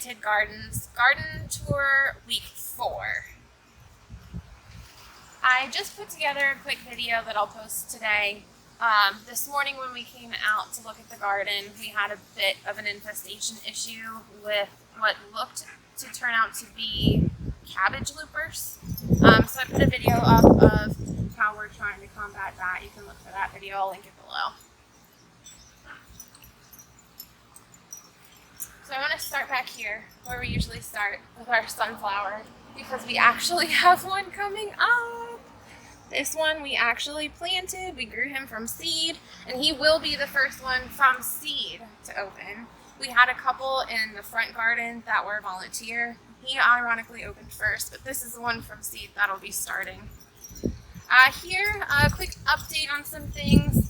Enchanted Gardens Garden Tour Week 4. I just put together a quick video that I'll post today. This morning when we came out to look at the garden, we had a bit of an infestation issue with what looked to turn out to be cabbage loopers. So I put a video up of how we're trying to combat that. You can look for that video, I'll link it below. So I want to start back here, where we usually start with our sunflower, because we actually have one coming up. This one we actually planted. We grew him from seed, and he will be the first one from seed to open. We had a couple in the front garden that were volunteer. He ironically opened first, but this is the one from seed that'll be starting. Here, a quick update on some things.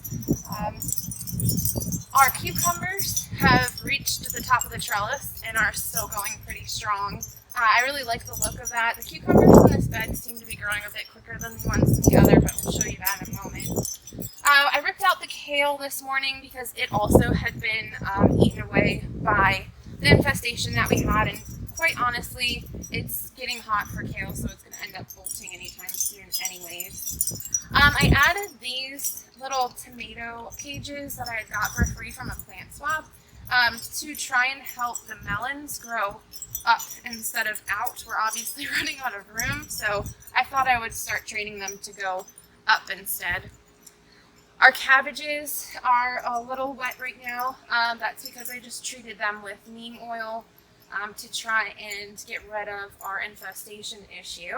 Our cucumbers have reached the top of the trellis and are still going pretty strong. I really like the look of that. The cucumbers in this bed seem to be growing a bit quicker than the ones in the other, but we'll show you that in a moment. I ripped out the kale this morning because it also had been eaten away by the infestation that we had, and quite honestly, it's getting hot for kale, so it's going to end up bolting anytime soon anyways. I added these little tomato cages that I had got for free from a plant swap to try and help the melons grow up instead of out. We're obviously running out of room, so I thought I would start training them to go up instead. Our cabbages are a little wet right now. That's because I just treated them with neem oil to try and get rid of our infestation issue.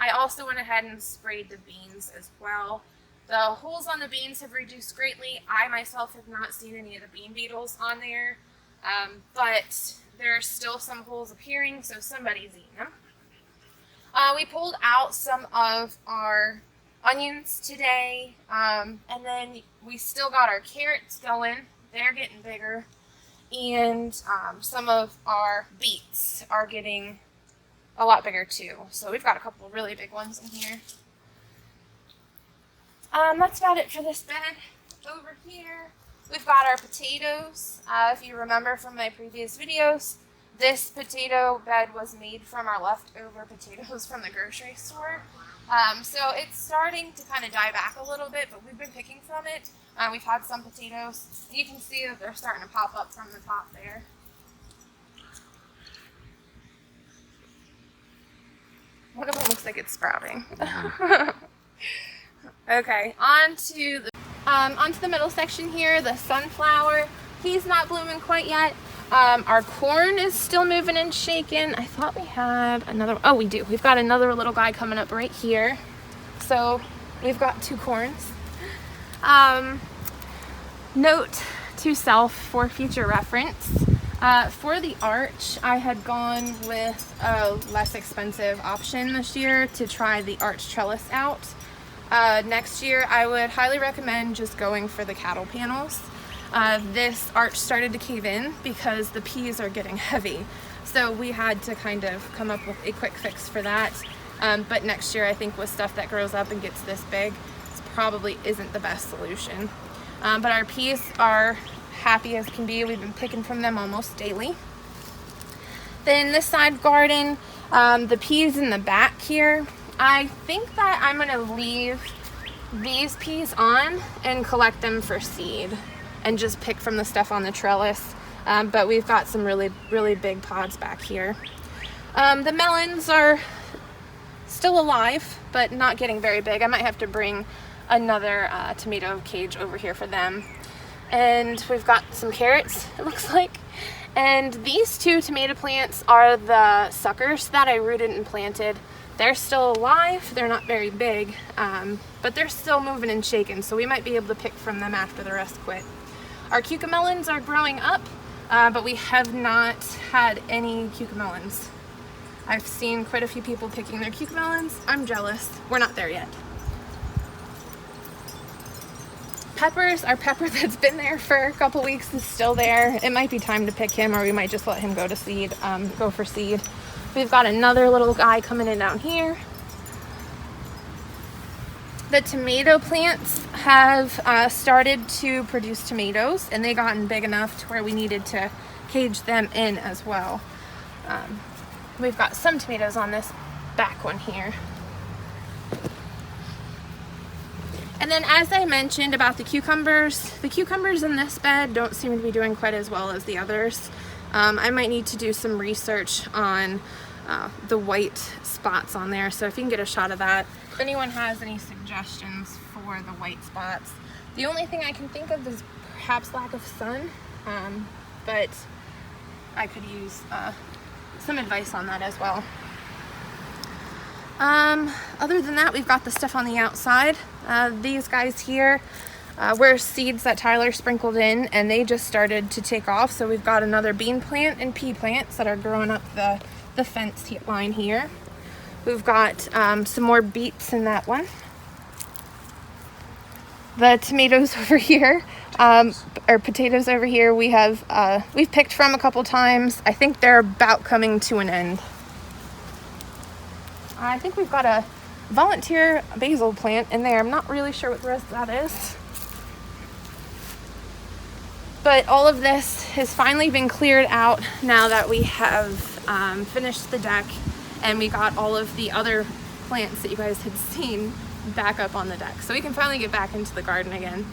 I also went ahead and sprayed the beans as well. The holes on the beans have reduced greatly. I myself have not seen any of the bean beetles on there, but there are still some holes appearing, so somebody's eating them. We pulled out some of our onions today, and then we still got our carrots going. They're getting bigger, and some of our beets are getting a lot bigger too. So we've got a couple of really big ones in here. That's about it for this bed. Over here, we've got our potatoes. If you remember from my previous videos, this potato bed was made from our leftover potatoes from the grocery store. So it's starting to kind of die back a little bit, but we've been picking from it. We've had some potatoes. You can see that they're starting to pop up from the top there. One of them looks like it's sprouting. Okay, onto the middle section here, the sunflower. He's not blooming quite yet. Our corn is still moving and shaking. I thought we had another, oh we do. We've got another little guy coming up right here. So we've got two corns. Note to self for future reference. For the arch, I had gone with a less expensive option this year to try the arch trellis out. Next year, I would highly recommend just going for the cattle panels. This arch started to cave in because the peas are getting heavy. So we had to kind of come up with a quick fix for that. But next year, I think with stuff that grows up and gets this big, this probably isn't the best solution. But our peas are happy as can be. We've been picking from them almost daily. Then this side garden, the peas in the back here, I think that I'm going to leave these peas on and collect them for seed and just pick from the stuff on the trellis. But we've got some really big pods back here. The melons are still alive, but not getting very big. I might have to bring another tomato cage over here for them. And we've got some carrots, it looks like. And these two tomato plants are the suckers that I rooted and planted. They're still alive, they're not very big, but they're still moving and shaking, so we might be able to pick from them after the rest quit. Our cucamelons are growing up, but we have not had any cucamelons. I've seen quite a few people picking their cucamelons. I'm jealous. We're not there yet. Peppers, our pepper that's been there for a couple weeks is still there. It might be time to pick him, or we might just let him go to seed, go for seed. We've got another little guy coming in down here. The tomato plants have started to produce tomatoes, and they gotten big enough to where we needed to cage them in as well. We've got some tomatoes on this back one here. And then, as I mentioned about the cucumbers in this bed don't seem to be doing quite as well as the others. I might need to do some research on the white spots on there, so if you can get a shot of that. If anyone has any suggestions for the white spots. The only thing I can think of is perhaps lack of sun, but I could use some advice on that as well. Other than that, we've got the stuff on the outside. These guys here were seeds that Tyler sprinkled in, and they just started to take off. So we've got another bean plant and pea plants that are growing up the fence line here. We've got some more beets in that one. The tomatoes over here, or potatoes over here, we've picked from a couple times. I think they're about coming to an end. I think we've got a volunteer basil plant in there. I'm not really sure what the rest of that is. But all of this has finally been cleared out now that we have finished the deck, and we got all of the other plants that you guys had seen back up on the deck. So we can finally get back into the garden again.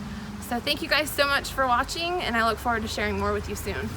So thank you guys so much for watching, and I look forward to sharing more with you soon.